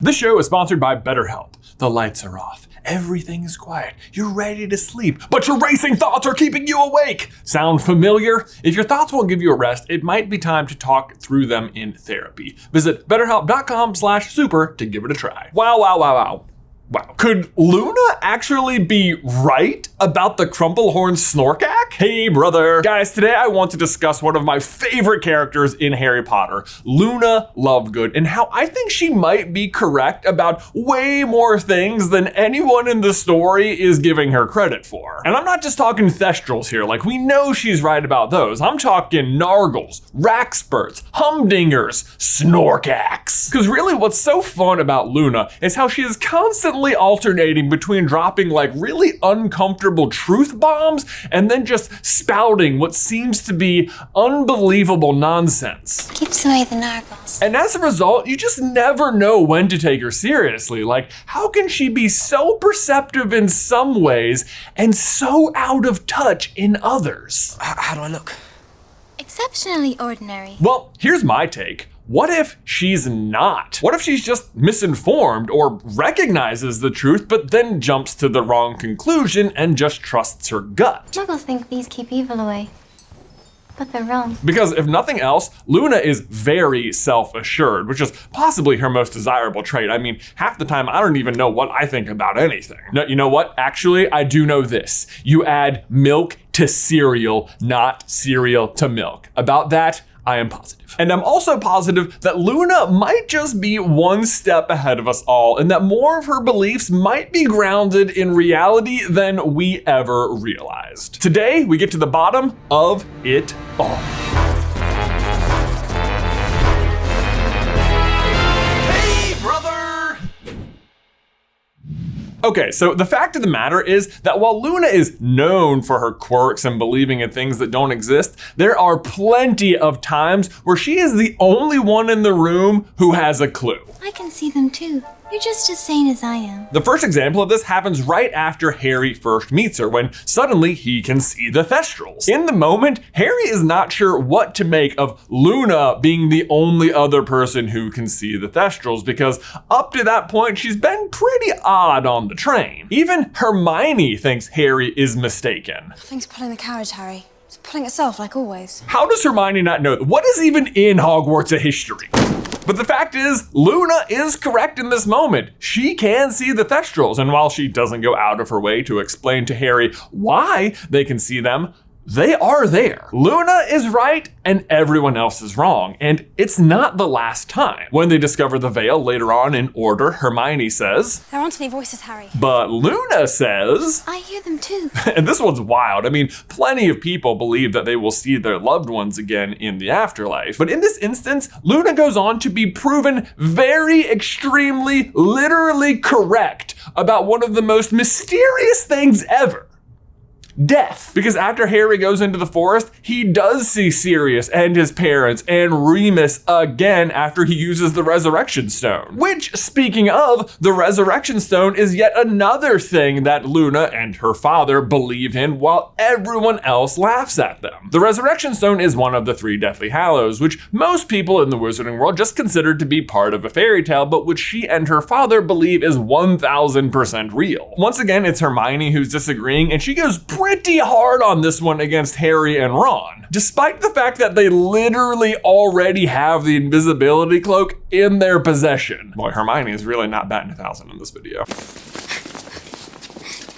This show is sponsored by BetterHelp. The lights are off. Everything is quiet. You're ready to sleep, but your racing thoughts are keeping you awake. Sound familiar? If your thoughts won't give you a rest, it might be time to talk through them in therapy. Visit betterhelp.com/super to give it a try. Wow. Could Luna actually be right about the Crumple Horned Snorkak? Hey, brother. Guys, today I want to discuss one of my favorite characters in Harry Potter, Luna Lovegood, and how I think she might be correct about way more things than anyone in the story is giving her credit for. And I'm not just talking Thestrals here, like we know she's right about those. I'm talking NARGLES, Wrackspurts, Humdingers, Snorkaks. Because really what's so fun about Luna is how she is constantly alternating between dropping like really uncomfortable truth bombs and then just spouting what seems to be unbelievable nonsense. Keeps away the NARGLES. And as a result, you just never know when to take her seriously. Like, how can she be so perceptive in some ways and so out of touch in others? How do I look? Exceptionally ordinary. Well, here's my take. What if she's not? What if she's just misinformed or recognizes the truth but then jumps to the wrong conclusion and just trusts her gut? Muggles think these keep evil away, but they're wrong. Because if nothing else, Luna is very self-assured, which is possibly her most desirable trait. I mean, half the time I don't even know what I think about anything. No, you know what? Actually, I do know this. You add milk to cereal, not cereal to milk. About that, I am positive. And I'm also positive that Luna might just be one step ahead of us all, and that more of her beliefs might be grounded in reality than we ever realized. Today, we get to the bottom of it all. Okay, so the fact of the matter is that while Luna is known for her quirks and believing in things that don't exist, there are plenty of times where she is the only one in the room who has a clue. I can see them too. You're just as sane as I am. The first example of this happens right after Harry first meets her, when suddenly he can see the Thestrals. In the moment, Harry is not sure what to make of Luna being the only other person who can see the Thestrals, because up to that point, she's been pretty odd on the train. Even Hermione thinks Harry is mistaken. Nothing's pulling the carriage, Harry. It's pulling itself like always. How does Hermione not know? What is even in Hogwarts a history? But the fact is, Luna is correct in this moment. She can see the Thestrals, and while she doesn't go out of her way to explain to Harry why they can see them, they are there. Luna is right and everyone else is wrong, and it's not the last time. When they discover the veil later on in Order, Hermione says, There aren't any voices, Harry. But Luna says, I hear them too. and this one's wild. I mean, plenty of people believe that they will see their loved ones again in the afterlife. But in this instance, Luna goes on to be proven very extremely, literally correct about one of the most mysterious things ever. Death. Because after Harry goes into the forest, he does see Sirius and his parents and Remus again after he uses the Resurrection Stone. Which, speaking of, the Resurrection Stone is yet another thing that Luna and her father believe in while everyone else laughs at them. The Resurrection Stone is one of the 3 Deathly Hallows, which most people in the wizarding world just consider to be part of a fairy tale, but which she and her father believe is 1000% real. Once again, it's Hermione who's disagreeing, and she goes pretty hard on this one against Harry and Ron, despite the fact that they literally already have the invisibility cloak in their possession. Boy, Hermione is really not batting 1,000 in this video.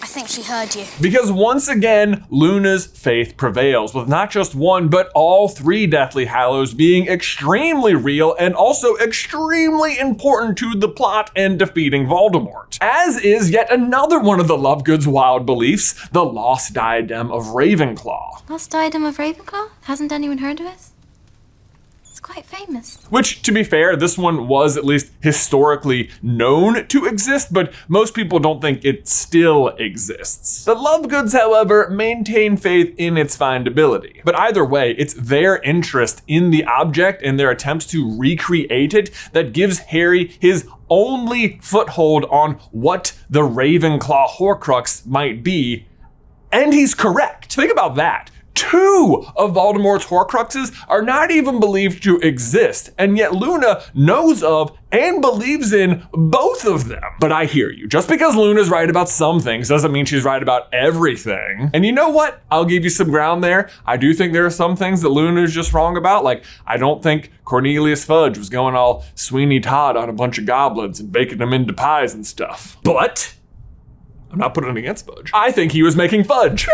I think she heard you. Because once again, Luna's faith prevails, with not just one, but all 3 Deathly Hallows being extremely real and also extremely important to the plot and defeating Voldemort. As is yet another one of the Lovegood's wild beliefs, the lost diadem of Ravenclaw. Lost diadem of Ravenclaw? Hasn't anyone heard of it? It's quite famous. Which, to be fair, this one was at least historically known to exist, but most people don't think it still exists. The Lovegoods, however, maintain faith in its findability. But either way, it's their interest in the object and their attempts to recreate it that gives Harry his only foothold on what the Ravenclaw Horcrux might be, and he's correct. Think about that. 2 of Voldemort's Horcruxes are not even believed to exist, and yet Luna knows of and believes in both of them. But I hear you. Just because Luna's right about some things doesn't mean she's right about everything. And you know what? I'll give you some ground there. I do think there are some things that Luna is just wrong about. Like, I don't think Cornelius Fudge was going all Sweeney Todd on a bunch of goblins and baking them into pies and stuff. But I'm not putting it against Fudge. I think he was making fudge.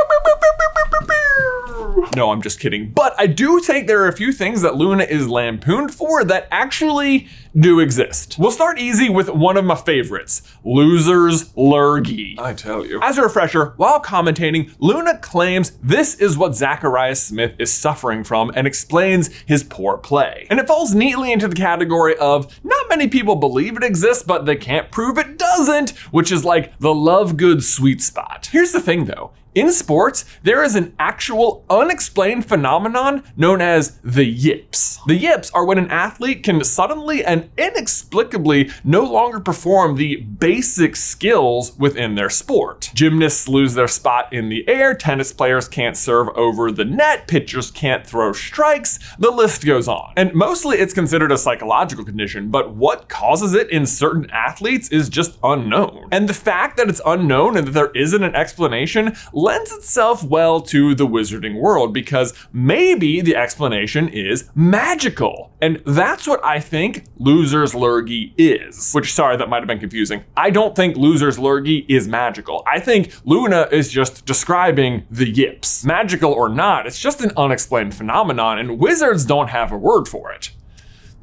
No, I'm just kidding. But I do think there are a few things that Luna is lampooned for that actually do exist. We'll start easy with one of my favorites, Loser's Lurgy. I tell you. As a refresher, while commentating, Luna claims this is what Zacharias Smith is suffering from and explains his poor play. And it falls neatly into the category of not many people believe it exists, but they can't prove it doesn't, which is like the Lovegood sweet spot. Here's the thing though. In sports, there is an actual unexplained phenomenon known as the yips. The yips are when an athlete can suddenly and inexplicably no longer perform the basic skills within their sport. Gymnasts lose their spot in the air, tennis players can't serve over the net, pitchers can't throw strikes, the list goes on. And mostly it's considered a psychological condition, but what causes it in certain athletes is just unknown. And the fact that it's unknown and that there isn't an explanation lends itself well to the wizarding world, because maybe the explanation is magical. And that's what I think Loser's Lurgy is. Which, sorry, that might have been confusing. I don't think Loser's Lurgy is magical. I think Luna is just describing the yips. Magical or not, it's just an unexplained phenomenon, and wizards don't have a word for it.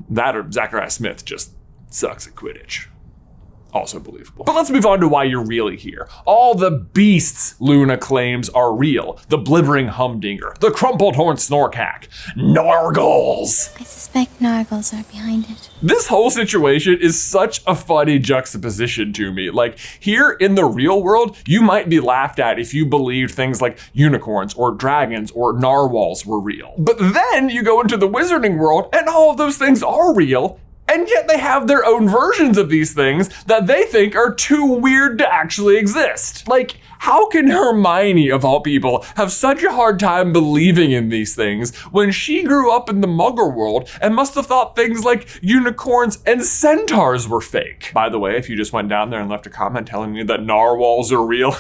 That or Zacharias Smith just sucks at Quidditch. Also believable. But let's move on to why you're really here. All the beasts Luna claims are real. The Blibbering Humdinger, the Crumple Horned Snorkak, NARGLES. I suspect NARGLES are behind it. This whole situation is such a funny juxtaposition to me. Like, here in the real world, you might be laughed at if you believed things like unicorns or dragons or narwhals were real. But then you go into the wizarding world and all of those things are real, and yet they have their own versions of these things that they think are too weird to actually exist. Like, how can Hermione, of all people, have such a hard time believing in these things when she grew up in the Muggle world and must have thought things like unicorns and centaurs were fake? By the way, if you just went down there and left a comment telling me that narwhals are real,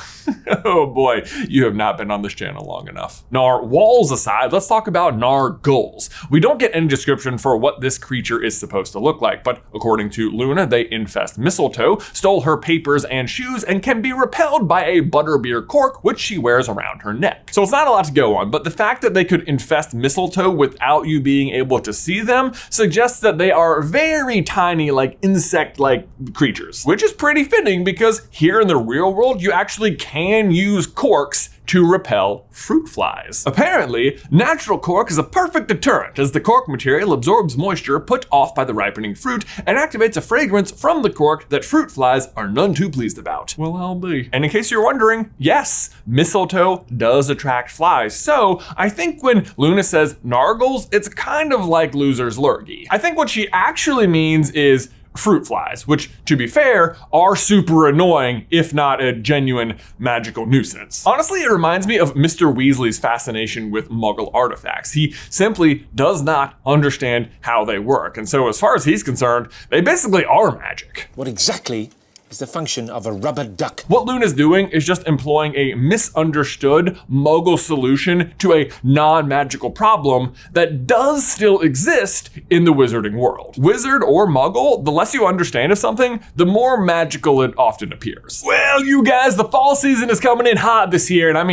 oh boy, you have not been on this channel long enough. Narwhals aside, let's talk about NARGLES. We don't get any description for what this creature is supposed to look like, but according to Luna, they infest Mistletoe, stole her papers and shoes, and can be repelled by a butterbeer cork, which she wears around her neck. So it's not a lot to go on, but the fact that they could infest Mistletoe without you being able to see them suggests that they are very tiny, like insect-like creatures, which is pretty fitting because here in the real world, you actually can use corks to repel fruit flies. Apparently, natural cork is a perfect deterrent as the cork material absorbs moisture put off by the ripening fruit and activates a fragrance from the cork that fruit flies are none too pleased about. Well, I'll be. And in case you're wondering, yes, mistletoe does attract flies. So I think when Luna says NARGLES, it's kind of like Loser's Lurgy. I think what she actually means is fruit flies, which, to be fair, are super annoying, if not a genuine magical nuisance. Honestly, it reminds me of Mr. Weasley's fascination with Muggle artifacts. He simply does not understand how they work, and so as far as he's concerned, they basically are magic. What exactly is the function of a rubber duck? What Luna's doing is just employing a misunderstood Muggle solution to a non-magical problem that does still exist in the wizarding world. Wizard or Muggle, the less you understand of something, the more magical it often appears. Well, you guys, the fall season is coming in hot this year, and I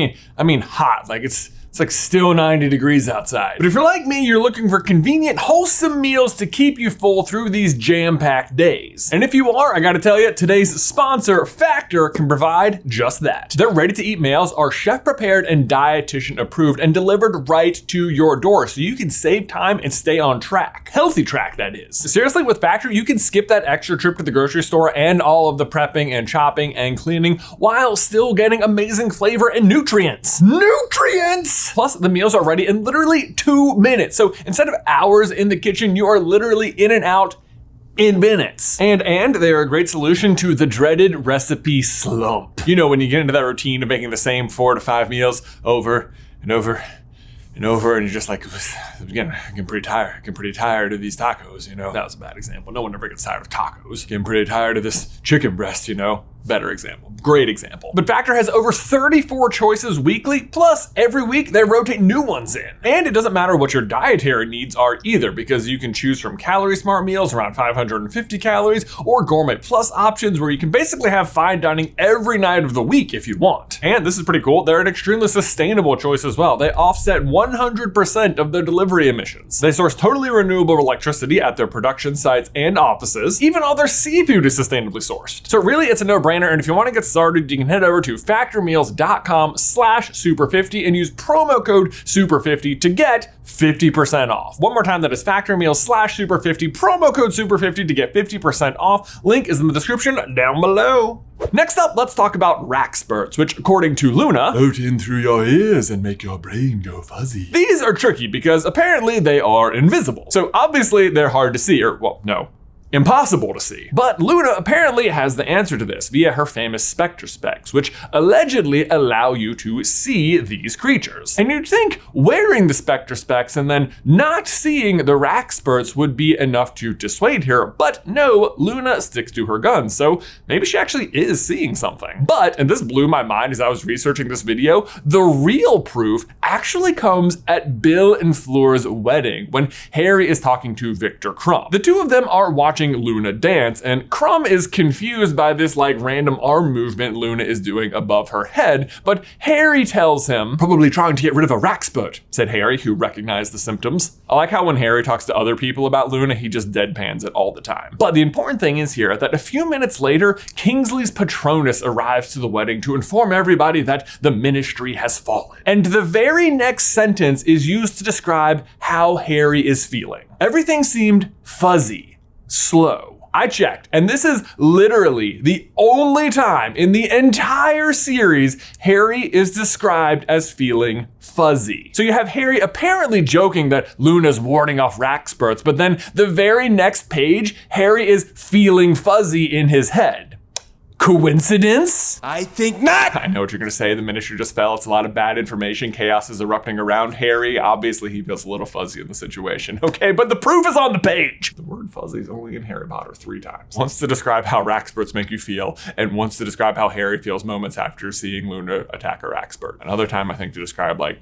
mean hot, like it's like still 90 degrees outside. But if you're like me, you're looking for convenient, wholesome meals to keep you full through these jam-packed days. And if you are, I gotta tell you, today's sponsor, Factor, can provide just that. Their ready-to-eat meals are chef-prepared and dietitian-approved and delivered right to your door, so you can save time and stay on track. Healthy track, that is. Seriously, with Factor, you can skip that extra trip to the grocery store and all of the prepping and chopping and cleaning while still getting amazing flavor and nutrients. Nutrients! Plus, the meals are ready in literally 2 minutes. So instead of hours in the kitchen, you are literally in and out in minutes. And they are a great solution to the dreaded recipe slump. You know, when you get into that routine of making the same 4 to 5 meals over and over and over, and you're just like, again, I'm getting pretty tired. I'm getting pretty tired of these tacos, you know? That was a bad example. No one ever gets tired of tacos. Getting pretty tired of this chicken breast, you know? Better example. Great example. But Factor has over 34 choices weekly, plus every week they rotate new ones in. And it doesn't matter what your dietary needs are either, because you can choose from calorie smart meals around 550 calories or gourmet plus options where you can basically have fine dining every night of the week if you want. And this is pretty cool, they're an extremely sustainable choice as well. They offset 100% of their delivery emissions. They source totally renewable electricity at their production sites and offices. Even all their seafood is sustainably sourced. So really, it's a no-brainer. And if you want to get started, you can head over to factormeals.com/super50 and use promo code super50 to get 50% off. One more time, that is factormeals/super50, promo code super50 to get 50% off. Link is in the description down below. Next up, let's talk about Wrackspurts, which according to Luna, float in through your ears and make your brain go fuzzy. These are tricky because apparently they are invisible. So obviously they're hard to see, or well, no, impossible to see. But Luna apparently has the answer to this via her famous specter specs, which allegedly allow you to see these creatures. And you'd think wearing the specter specs and then not seeing the Wrackspurts would be enough to dissuade her, but no, Luna sticks to her guns, so maybe she actually is seeing something. But, and this blew my mind as I was researching this video, the real proof actually comes at Bill and Fleur's wedding when Harry is talking to Victor Crumb. The two of them are watching Luna dance, and Crumb is confused by this like random arm movement Luna is doing above her head, but Harry tells him, "Probably trying to get rid of a Wrackspurt," said Harry, who recognized the symptoms. I like how when Harry talks to other people about Luna, he just deadpans it all the time. But the important thing is here that a few minutes later, Kingsley's Patronus arrives to the wedding to inform everybody that the ministry has fallen. And the very next sentence is used to describe how Harry is feeling. Everything seemed fuzzy. Slow. I checked, and this is literally the only time in the entire series Harry is described as feeling fuzzy. So you have Harry apparently joking that Luna's warding off Wrackspurts, but then the very next page, Harry is feeling fuzzy in his head. Coincidence? I think not! I know what you're gonna say, the ministry just fell, it's a lot of bad information, chaos is erupting around Harry. Obviously he feels a little fuzzy in the situation, okay? But the proof is on the page! The word fuzzy is only in Harry Potter 3 times. Once to describe how Wrackspurts make you feel, and once to describe how Harry feels moments after seeing Luna attack a Wrackspurt. Another time I think to describe like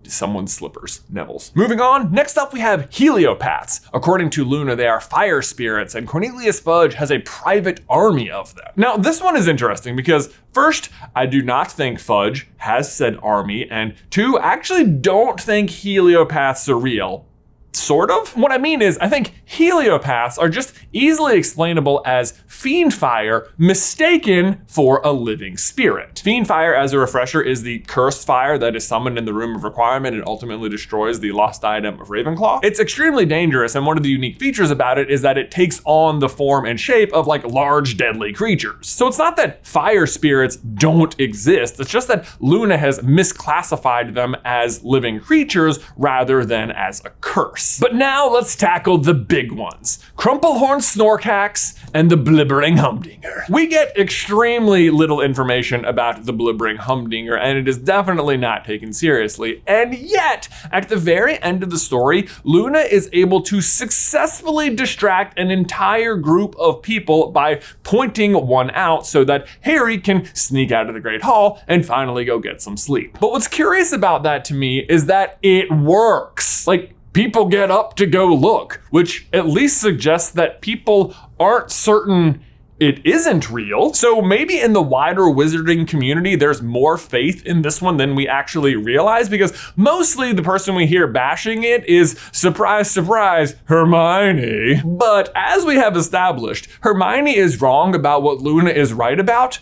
someone's slippers, Neville's. Moving on, next up we have Heliopaths. According to Luna, they are fire spirits, and Cornelius Fudge has a private army of them. Now, this one is interesting because first, I do not think Fudge has said army, and two, I actually don't think Heliopaths are real. Sort of. What I mean is, I think Heliopaths are just easily explainable as fiendfire mistaken for a living spirit. Fiendfire, as a refresher, is the cursed fire that is summoned in the Room of Requirement and ultimately destroys the lost diadem of Ravenclaw. It's extremely dangerous, and one of the unique features about it is that it takes on the form and shape of like large deadly creatures. So it's not that fire spirits don't exist, it's just that Luna has misclassified them as living creatures rather than as a curse. But now let's tackle the big ones. Crumple Horned Snorkaks and the Blibbering Humdinger. We get extremely little information about the Blibbering Humdinger, and it is definitely not taken seriously. And yet, at the very end of the story, Luna is able to successfully distract an entire group of people by pointing one out so that Harry can sneak out of the Great Hall and finally go get some sleep. But what's curious about that to me is that it works. Like, people get up to go look, which at least suggests that people aren't certain it isn't real. So maybe in the wider wizarding community, there's more faith in this one than we actually realize, because mostly the person we hear bashing it is, surprise, surprise, Hermione. But as we have established, Hermione is wrong about what Luna is right about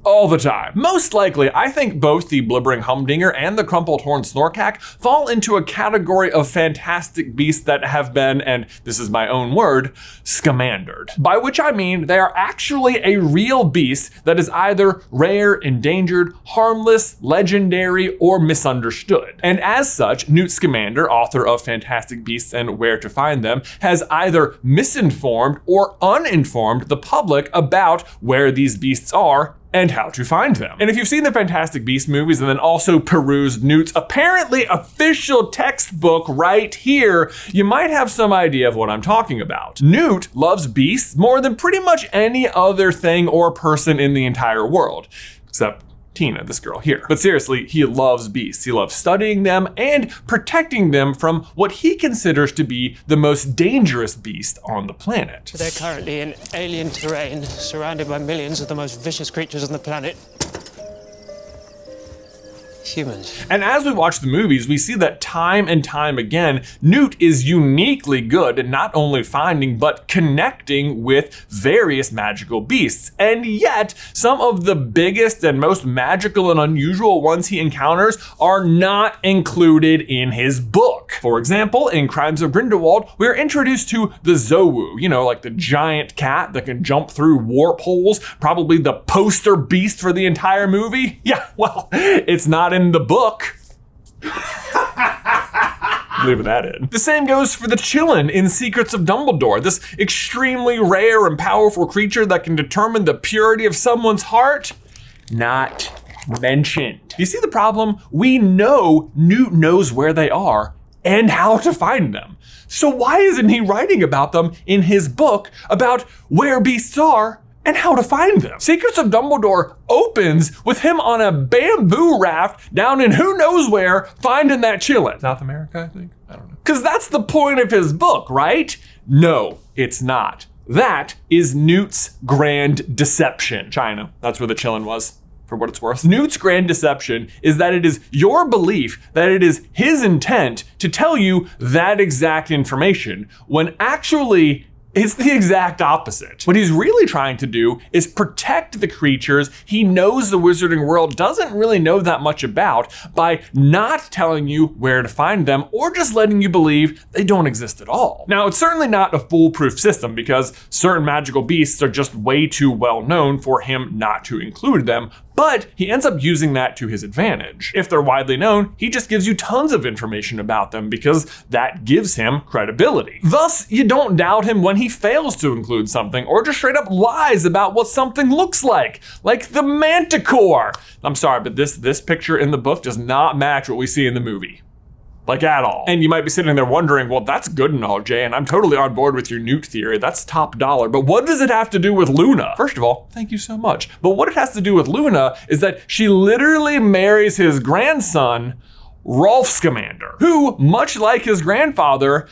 all the time. Most likely, I think both the Blibbering Humdinger and the Crumple Horned Snorkak fall into a category of fantastic beasts that have been, and this is my own word, scamandered. By which I mean they are actually a real beast that is either rare, endangered, harmless, legendary, or misunderstood. And as such, Newt Scamander, author of Fantastic Beasts and Where to Find Them, has either misinformed or uninformed the public about where these beasts are and how to find them. And if you've seen the Fantastic Beasts movies and then also perused Newt's apparently official textbook right here, you might have some idea of what I'm talking about. Newt loves beasts more than pretty much any other thing or person in the entire world, except Tina, this girl here. But seriously, he loves beasts. He loves studying them and protecting them from what he considers to be the most dangerous beast on the planet. They're currently in alien terrain, surrounded by millions of the most vicious creatures on the planet. Humans. And as we watch the movies, we see that time and time again, Newt is uniquely good at not only finding, but connecting with various magical beasts. And yet, some of the biggest and most magical and unusual ones he encounters are not included in his book. For example, in Crimes of Grindelwald, we are introduced to the Zowu, you know, like the giant cat that can jump through warp holes, probably the poster beast for the entire movie. Yeah, well, it's not in the book. Leaving that in. The same goes for the Chillin in Secrets of Dumbledore, this extremely rare and powerful creature that can determine the purity of someone's heart. Not mentioned. You see the problem? We know Newt knows where they are and how to find them. So why isn't he writing about them in his book about where beasts are and how to find them? Secrets of Dumbledore opens with him on a bamboo raft down in who knows where, finding that Chillin. South America, I think? I don't know. Because that's the point of his book, right? No, it's not. That is Newt's grand deception. China, that's where the Chillin was, for what it's worth. Newt's grand deception is that it is your belief that it is his intent to tell you that exact information, when actually it's the exact opposite. What he's really trying to do is protect the creatures he knows the wizarding world doesn't really know that much about by not telling you where to find them or just letting you believe they don't exist at all. Now, it's certainly not a foolproof system because certain magical beasts are just way too well known for him not to include them, but he ends up using that to his advantage. If they're widely known, he just gives you tons of information about them because that gives him credibility. Thus, you don't doubt him when he fails to include something or just straight up lies about what something looks like the manticore. I'm sorry, but this picture in the book does not match what we see in the movie. Like at all. And you might be sitting there wondering, well, that's good and all, Jay, and I'm totally on board with your Newt theory. That's top dollar. But what does it have to do with Luna? First of all, thank you so much. But what it has to do with Luna is that she literally marries his grandson, Rolf Scamander, who, much like his grandfather,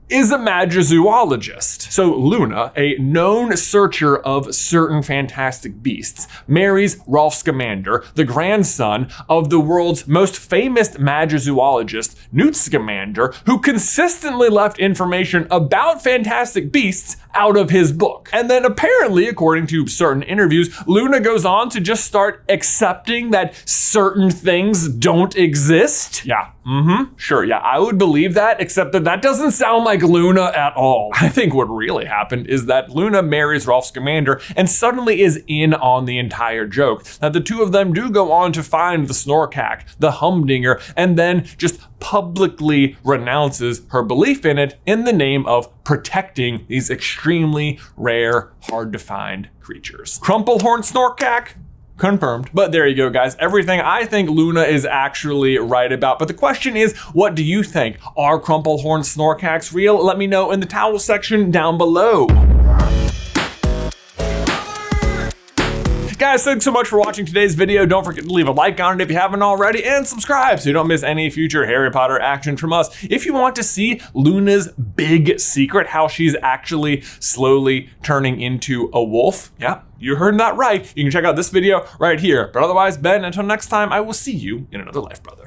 is a magizoologist. So Luna, a known searcher of certain fantastic beasts, marries Rolf Scamander, the grandson of the world's most famous magizoologist, Newt Scamander, who consistently left information about fantastic beasts out of his book. And then apparently, according to certain interviews, Luna goes on to just start accepting that certain things don't exist. Yeah, sure, yeah, I would believe that, except that doesn't sound like Luna at all. I think what really happened is that Luna marries Rolf Scamander and suddenly is in on the entire joke. That the two of them do go on to find the Snorkak, the Humdinger, and then just publicly renounces her belief in it in the name of protecting these extremely rare, hard to find creatures. Crumple Horned Snorkak? Confirmed. But there you go, guys. Everything I think Luna is actually right about. But the question is, what do you think? Are Crumple Horned Snorkaks real? Let me know in the towel section down below. Guys, thanks so much for watching today's video. Don't forget to leave a like on it if you haven't already, and subscribe so you don't miss any future Harry Potter action from us. If you want to see Luna's big secret, how she's actually slowly turning into a wolf, yeah, you heard that right. You can check out this video right here. But otherwise, Ben, until next time, I will see you in another life, brother.